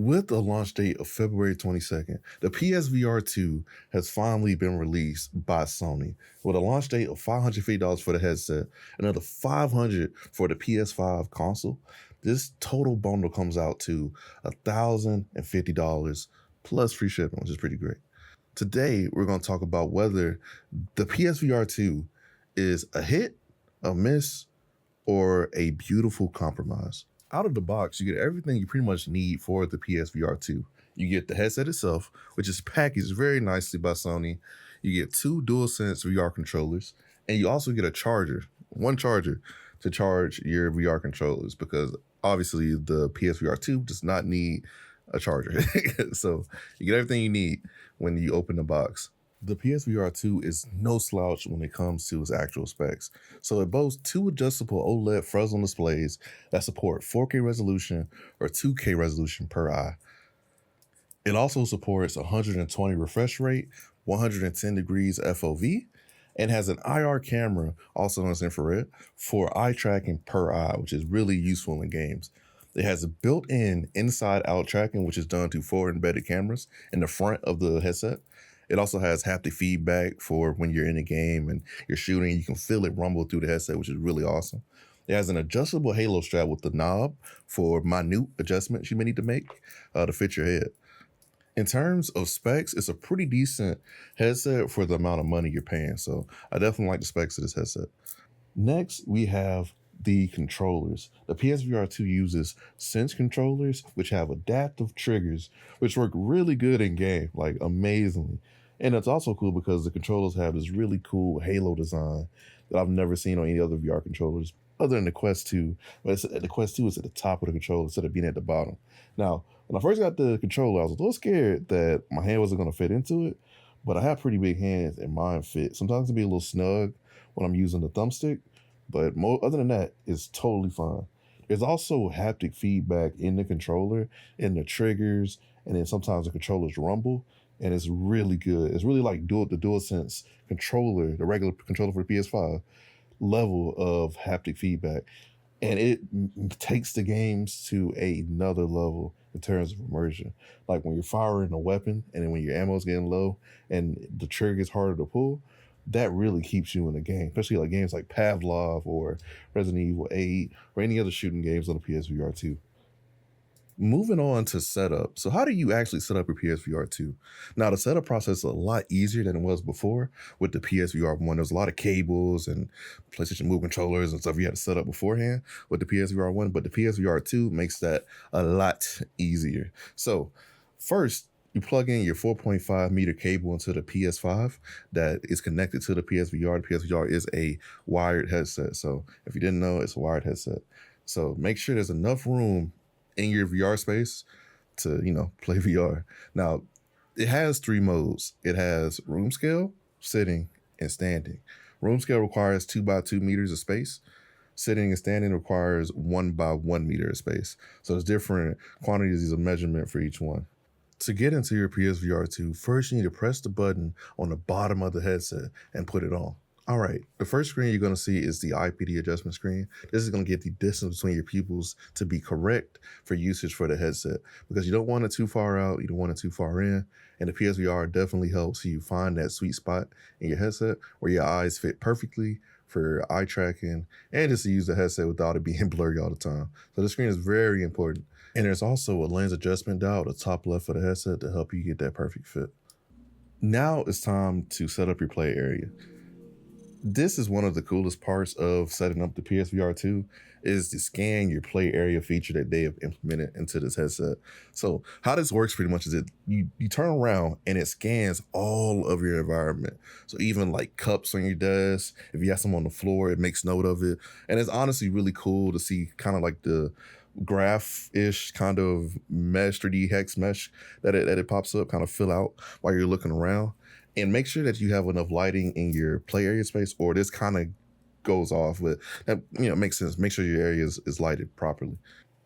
With a launch date of February 22nd, the PSVR 2 has finally been released by Sony with a launch date of $550 for the headset, another $500 for the PS5 console. This total bundle comes out to $1,050 plus free shipping, which is pretty great. Today, we're going to talk about whether the PSVR 2 is a hit, a miss, or a beautiful compromise. Out of the box, you get everything you pretty much need for the PSVR 2. You get the headset itself, which is packaged very nicely by Sony. You get two DualSense VR controllers, and you also get a charger, one charger to charge your VR controllers, because obviously the PSVR 2 does not need a charger. So you get everything you need when you open the box. The PSVR 2 is no slouch when it comes to its actual specs. So it boasts two adjustable OLED frontal displays that support 4K resolution or 2K resolution per eye. It also supports 120 refresh rate, 110 degrees FOV, and has an IR camera, also known as infrared, for eye tracking per eye, which is really useful in games. It has a built-in inside-out tracking, which is done through four embedded cameras in the front of the headset. It also has haptic feedback for when you're in a game and you're shooting. You can feel it rumble through the headset, which is really awesome. It has an adjustable halo strap with the knob for minute adjustments you may need to make to fit your head. In terms of specs, it's a pretty decent headset for the amount of money you're paying. So I definitely like the specs of this headset. Next, we have the controllers. The PSVR 2 uses Sense controllers, which have adaptive triggers, which work really good in game, like amazingly. And it's also cool because the controllers have this really cool halo design that I've never seen on any other VR controllers other than the Quest 2. But the Quest 2 is at the top of the controller instead of being at the bottom. Now, when I first got the controller, I was a little scared that my hand wasn't going to fit into it, but I have pretty big hands and mine fit. Sometimes it can be a little snug when I'm using the thumbstick, but other than that, it's totally fine. There's also haptic feedback in the controller, in the triggers, and then sometimes the controllers rumble, and it's really good. It's really like the DualSense controller, the regular controller for the PS5 level of haptic feedback. And it takes the games to another level in terms of immersion. Like when you're firing a weapon and then when your ammo's getting low and the trigger is harder to pull, that really keeps you in the game, especially like games like Pavlov or Resident Evil 8 or any other shooting games on the PSVR 2. Moving on to setup. So how do you actually set up your PSVR 2? Now, the setup process is a lot easier than it was before with the PSVR 1. There's a lot of cables and PlayStation Move controllers and stuff you had to set up beforehand with the PSVR 1, but the PSVR 2 makes that a lot easier. So first, you plug in your 4.5 meter cable into the PS5 that is connected to the PSVR. The PSVR is a wired headset. So if you didn't know, it's a wired headset. So make sure there's enough room in your VR space to, play VR. Now, it has three modes. It has room scale, sitting, and standing. Room scale requires 2 by 2 meters of space. Sitting and standing requires 1 by 1 meter of space. So there's different quantities of measurement for each one. To get into your PSVR 2, first you need to press the button on the bottom of the headset and put it on. All right, the first screen you're going to see is the IPD adjustment screen. This is going to get the distance between your pupils to be correct for usage for the headset, because you don't want it too far out, you don't want it too far in, and the PSVR definitely helps you find that sweet spot in your headset where your eyes fit perfectly for eye tracking and just to use the headset without it being blurry all the time. So the screen is very important. And there's also a lens adjustment dial at the top left of the headset to help you get that perfect fit. Now it's time to set up your play area. This is one of the coolest parts of setting up the PSVR 2 is to scan your play area feature that they have implemented into this headset. So how this works pretty much is that you turn around and it scans all of your environment. So even like cups on your desk, if you have some on the floor, it makes note of it. And it's honestly really cool to see kind of like the graph-ish kind of mesh, 3D hex mesh that it pops up, kind of fill out while you're looking around. And make sure that you have enough lighting in your play area space, or this kind of goes off. But that makes sense. Make sure your area is lighted properly.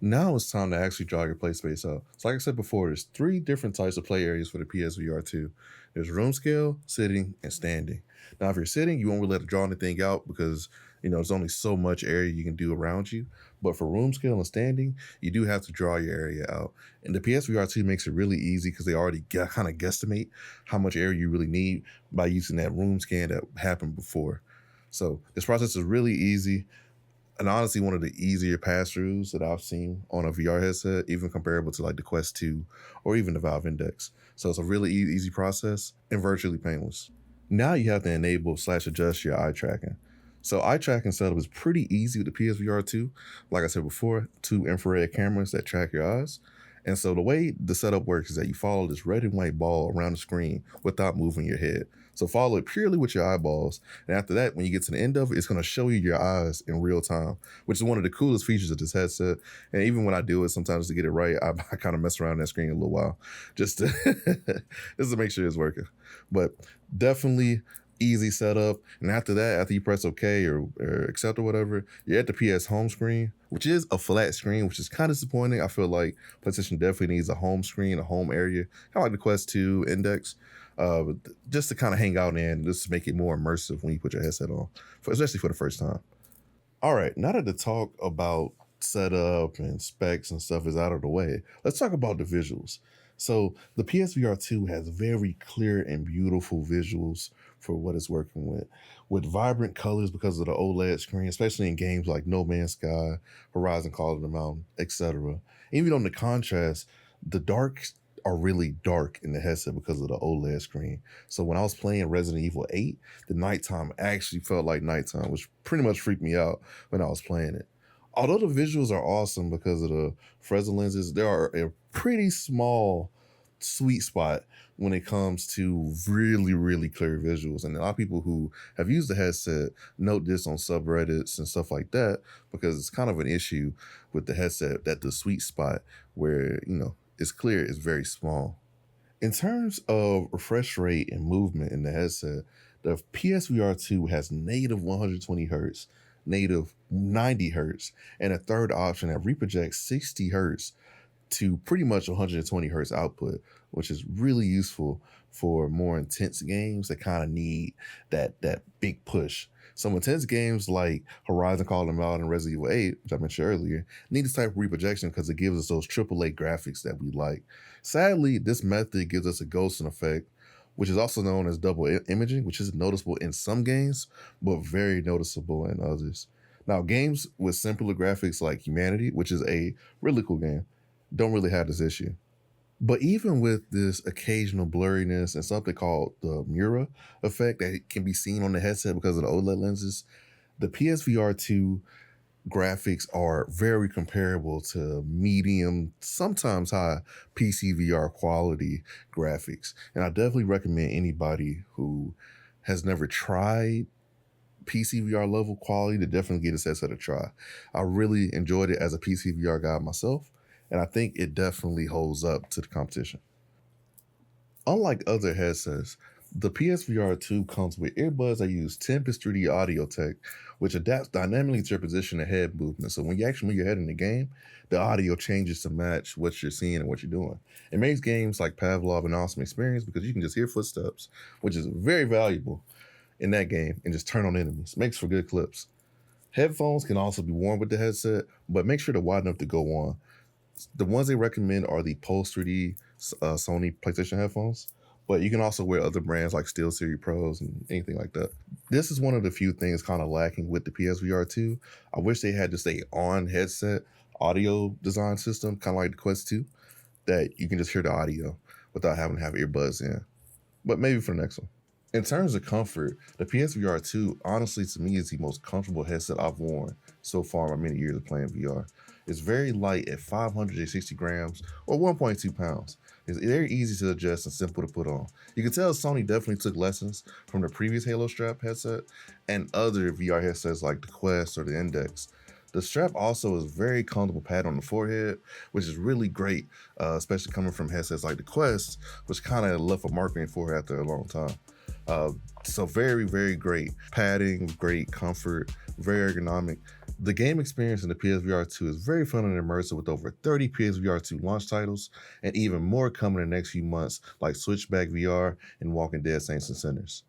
Now it's time to actually draw your play space out. So like I said before, there's 3 different types of play areas for the PSVR 2. There's room scale, sitting, and standing. Now, if you're sitting, you won't really have to draw anything out because There's only so much area you can do around you. But for room scale and standing, you do have to draw your area out. And the PSVR 2 makes it really easy because they already kind of guesstimate how much area you really need by using that room scan that happened before. So this process is really easy. And honestly, one of the easier pass-throughs that I've seen on a VR headset, even comparable to like the Quest 2 or even the Valve Index. So it's a really easy process and virtually painless. Now you have to enable/adjust your eye tracking. So eye tracking setup is pretty easy with the PSVR 2. Like I said before, 2 infrared cameras that track your eyes. And so the way the setup works is that you follow this red and white ball around the screen without moving your head. So follow it purely with your eyeballs. And after that, when you get to the end of it, it's going to show you your eyes in real time, which is one of the coolest features of this headset. And even when I do it, sometimes to get it right, I kind of mess around that screen a little while just to, just to make sure it's working. But definitely easy setup. And after that, after you press OK or accept or whatever, you're at the PS home screen, which is a flat screen, which is kind of disappointing. I feel like PlayStation definitely needs a home screen, a home area, kind of like the Quest 2 Index, just to kind of hang out in, just to make it more immersive when you put your headset on, especially for the first time. All right, now that the talk about setup and specs and stuff is out of the way, let's talk about the visuals. So the PSVR 2 has very clear and beautiful visuals for what it's working with vibrant colors because of the OLED screen, especially in games like No Man's Sky, Horizon Call of the Mountain, etc. Even on the contrast, the darks are really dark in the headset because of the OLED screen. So when I was playing Resident Evil 8, the nighttime actually felt like nighttime, which pretty much freaked me out when I was playing it. Although the visuals are awesome because of the Fresnel lenses, there are a pretty small sweet spot when it comes to really, really clear visuals. And a lot of people who have used the headset note this on subreddits and stuff like that, because it's kind of an issue with the headset that the sweet spot where, it's clear is very small. In terms of refresh rate and movement in the headset, the PSVR 2 has native 120 hertz, native 90 hertz, and a third option that reprojects 60 hertz to pretty much 120 hertz output, which is really useful for more intense games that kind of need that big push. Some intense games like Horizon Call of the Mountain and Resident Evil 8, which I mentioned earlier, need this type of reprojection because it gives us those AAA graphics that we like. Sadly, this method gives us a ghosting effect, which is also known as double imaging, which is noticeable in some games, but very noticeable in others. Now, games with simpler graphics like Humanity, which is a really cool game, don't really have this issue. But even with this occasional blurriness and something called the Mura effect that can be seen on the headset because of the OLED lenses, the PSVR 2 graphics are very comparable to medium, sometimes high PCVR quality graphics. And I definitely recommend anybody who has never tried PCVR level quality to definitely get this headset a try. I really enjoyed it as a PCVR guy myself, and I think it definitely holds up to the competition. Unlike other headsets, the PSVR 2 comes with earbuds that use Tempest 3D audio tech, which adapts dynamically to your position and head movement. So when you actually move your head in the game, the audio changes to match what you're seeing and what you're doing. It makes games like Pavlov an awesome experience because you can just hear footsteps, which is very valuable in that game, and just turn on enemies. Makes for good clips. Headphones can also be worn with the headset, but make sure they're wide enough to go on. The ones they recommend are the Pulse 3D Sony PlayStation headphones, but you can also wear other brands like SteelSeries Pros and anything like that. This is one of the few things kind of lacking with the PSVR 2. I wish they had just a on headset audio design system, kind of like the Quest 2, that you can just hear the audio without having to have earbuds in. But maybe for the next one. In terms of comfort, the PSVR 2, honestly, to me, is the most comfortable headset I've worn so far in my many years of playing VR. It's very light at 560 grams or 1.2 pounds. It's very easy to adjust and simple to put on. You can tell Sony definitely took lessons from the previous Halo strap headset and other VR headsets like the Quest or the Index. The strap also is very comfortable pad on the forehead, which is really great, especially coming from headsets like the Quest, which kind of left a mark on your forehead after a long time. So very, very great padding, great comfort, very ergonomic. The game experience in the PSVR 2 is very fun and immersive with over 30 PSVR 2 launch titles and even more coming in the next few months like Switchback VR and Walking Dead Saints and Sinners.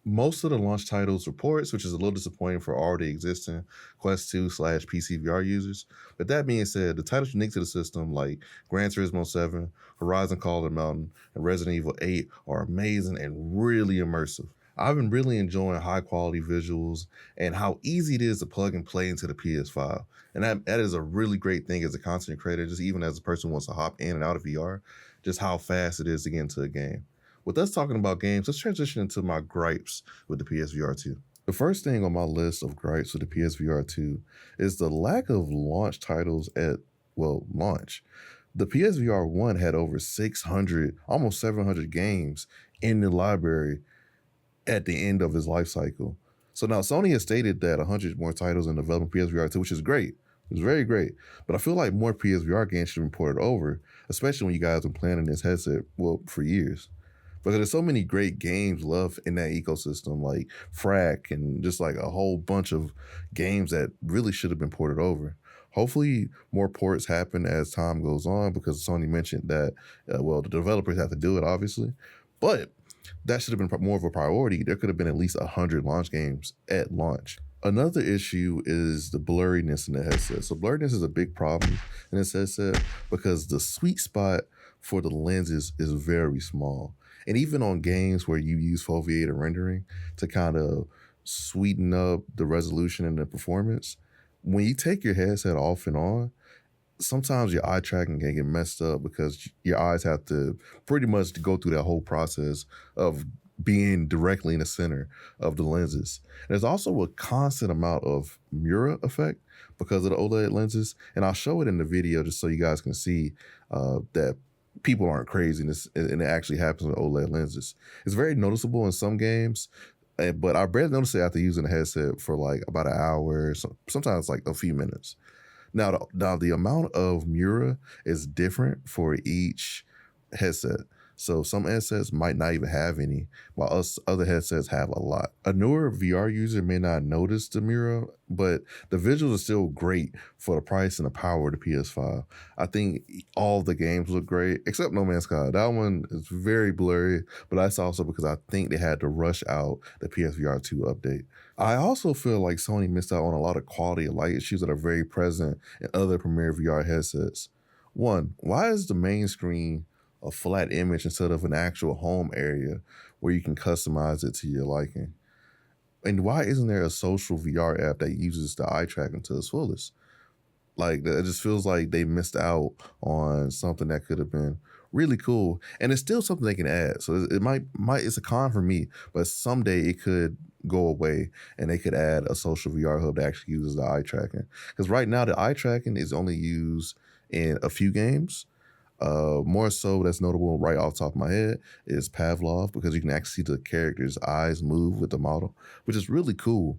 Most of the launch titles were ports, which is a little disappointing for already existing Quest 2/PC VR users. But that being said, the titles unique to the system like Gran Turismo 7, Horizon Call of the Mountain, and Resident Evil 8 are amazing and really immersive. I've been really enjoying high quality visuals and how easy it is to plug and play into the PS5. And that is a really great thing as a content creator, just even as a person who wants to hop in and out of VR, just how fast it is to get into a game. With us talking about games, let's transition into my gripes with the PSVR 2. The first thing on my list of gripes with the PSVR 2 is the lack of launch titles at, launch. The PSVR 1 had over 600, almost 700 games in the library at the end of its life cycle. So now Sony has stated that 100 more titles in development PSVR 2, which is great. It's very great. But I feel like more PSVR games should have been ported over, especially when you guys have been planning this headset, for years. Because there's so many great games left in that ecosystem, like Frack and just like a whole bunch of games that really should have been ported over. Hopefully more ports happen as time goes on, because Sony mentioned that, the developers have to do it, obviously. But that should have been more of a priority. There could have been at least 100 launch games at launch. Another issue is the blurriness in the headset. So blurriness is a big problem in this headset because the sweet spot for the lenses is very small. And even on games where you use foveated rendering to kind of sweeten up the resolution and the performance, when you take your headset off and on, sometimes your eye tracking can get messed up because your eyes have to pretty much go through that whole process of being directly in the center of the lenses. There's also a constant amount of mirror effect because of the OLED lenses. And I'll show it in the video just so you guys can see that people aren't crazy and it actually happens with OLED lenses. It's very noticeable in some games, but I barely notice it after using the headset for like about an hour, sometimes like a few minutes. Now the amount of mirror is different for each headset. So some headsets might not even have any, while other headsets have a lot. A newer VR user may not notice the mirror, but the visuals are still great for the price and the power of the PS5. I think all the games look great, except No Man's Sky. That one is very blurry, but that's also because I think they had to rush out the PSVR 2 update. I also feel like Sony missed out on a lot of quality of light issues that are very present in other Premier VR headsets. One, why is the main screen a flat image instead of an actual home area where you can customize it to your liking? And why isn't there a social VR app that uses the eye tracking to its fullest? Like, it just feels like they missed out on something that could have been really cool. And it's still something they can add. So it might it's a con for me, but someday it could go away and they could add a social VR hub that actually uses the eye tracking. Because right now the eye tracking is only used in a few games. More so that's notable right off the top of my head is Pavlov, because you can actually see the character's eyes move with the model, which is really cool.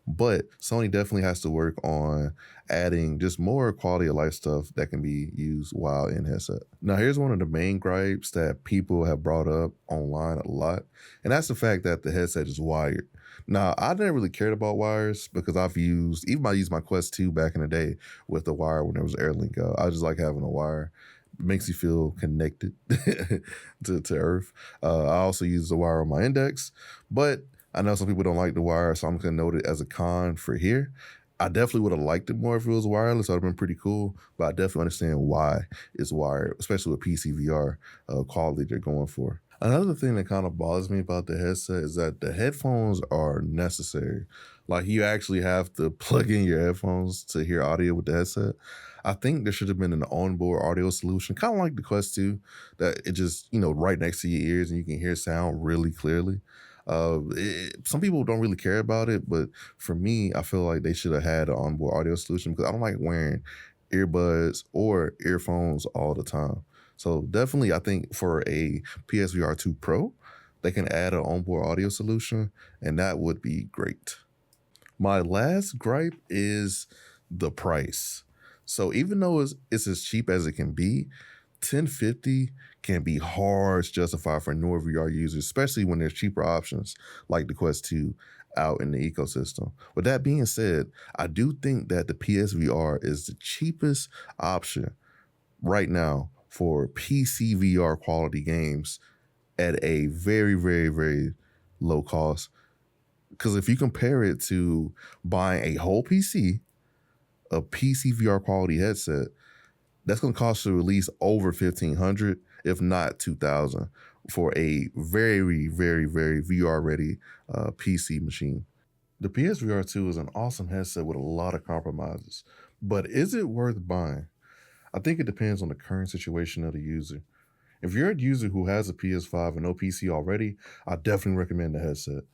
But Sony definitely has to work on adding just more quality of life stuff that can be used while in headset. Now, here's one of the main gripes that people have brought up online a lot, and that's the fact that the headset is wired. Now, I never really cared about wires because I used my Quest 2 back in the day with the wire when there was Airlink. I just like having a wire. Makes you feel connected to Earth. I also use the wire on my Index, but I know some people don't like the wire, so I'm going to note it as a con for here. I definitely would have liked it more if it was wireless. That would have been pretty cool, but I definitely understand why it's wired, especially with PC VR quality they're going for. Another thing that kind of bothers me about the headset is that the headphones are necessary. Like, you actually have to plug in your headphones to hear audio with the headset. I think there should have been an onboard audio solution, kind of like the Quest 2, that it just, right next to your ears and you can hear sound really clearly. Some people don't really care about it, but for me, I feel like they should have had an onboard audio solution because I don't like wearing earbuds or earphones all the time. So definitely, I think for a PSVR 2 Pro, they can add an onboard audio solution, and that would be great. My last gripe is the price. So even though it's as cheap as it can be, $1050 can be hard to justify for newer VR users, especially when there's cheaper options like the Quest 2 out in the ecosystem. With that being said, I do think that the PSVR is the cheapest option right now for PC VR quality games at a very, very, very low cost. Because if you compare it to buying a whole PC, a PC VR quality headset, that's going to cost you at least over $1,500, if not $2,000, for a very, very, very VR ready PC machine. The PSVR 2 is an awesome headset with a lot of compromises, but is it worth buying? I think it depends on the current situation of the user. If you're a user who has a PS5 and no PC already, I definitely recommend the headset.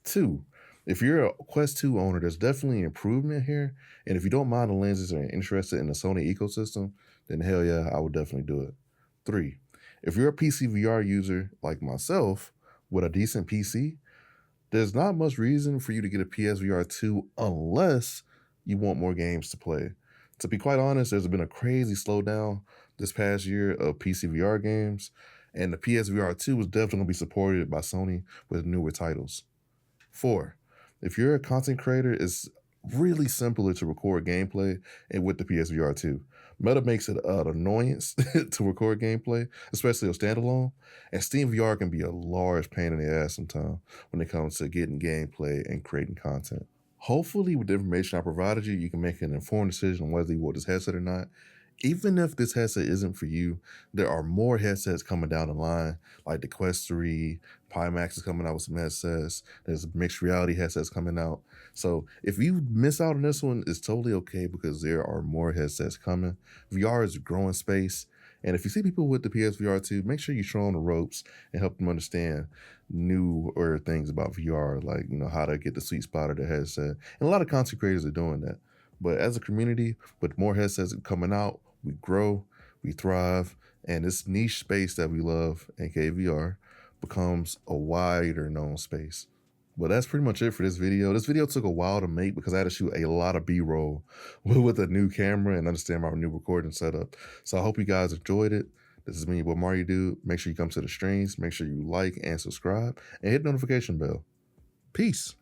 2, if you're a Quest 2 owner, there's definitely an improvement here. And if you don't mind the lenses and are interested in the Sony ecosystem, then hell yeah, I would definitely do it. 3, if you're a PC VR user like myself with a decent PC, there's not much reason for you to get a PSVR 2 unless you want more games to play. To be quite honest, there's been a crazy slowdown this past year of PC VR games, and the PSVR 2 is definitely going to be supported by Sony with newer titles. 4, if you're a content creator, it's really simpler to record gameplay and with the PSVR 2. Meta makes it an annoyance to record gameplay, especially on standalone, and Steam VR can be a large pain in the ass sometimes when it comes to getting gameplay and creating content. Hopefully, with the information I provided you, you can make an informed decision on whether you want this headset or not. Even if this headset isn't for you, there are more headsets coming down the line, like the Quest 3, Pimax is coming out with some headsets, there's mixed reality headsets coming out. So if you miss out on this one, it's totally okay because there are more headsets coming. VR is a growing space. And if you see people with the PSVR 2, make sure you show them the ropes and help them understand newer things about VR, like, how to get the sweet spot of the headset. And a lot of content creators are doing that. But as a community, with more headsets coming out, we grow, we thrive, and this niche space that we love, aka VR, becomes a wider known space. But that's pretty much it for this video. This video took a while to make because I had to shoot a lot of B-roll with a new camera and understand my new recording setup. So I hope you guys enjoyed it. This is me, your boy Marty Dude. Make sure you come to the streams. Make sure you like and subscribe and hit the notification bell. Peace.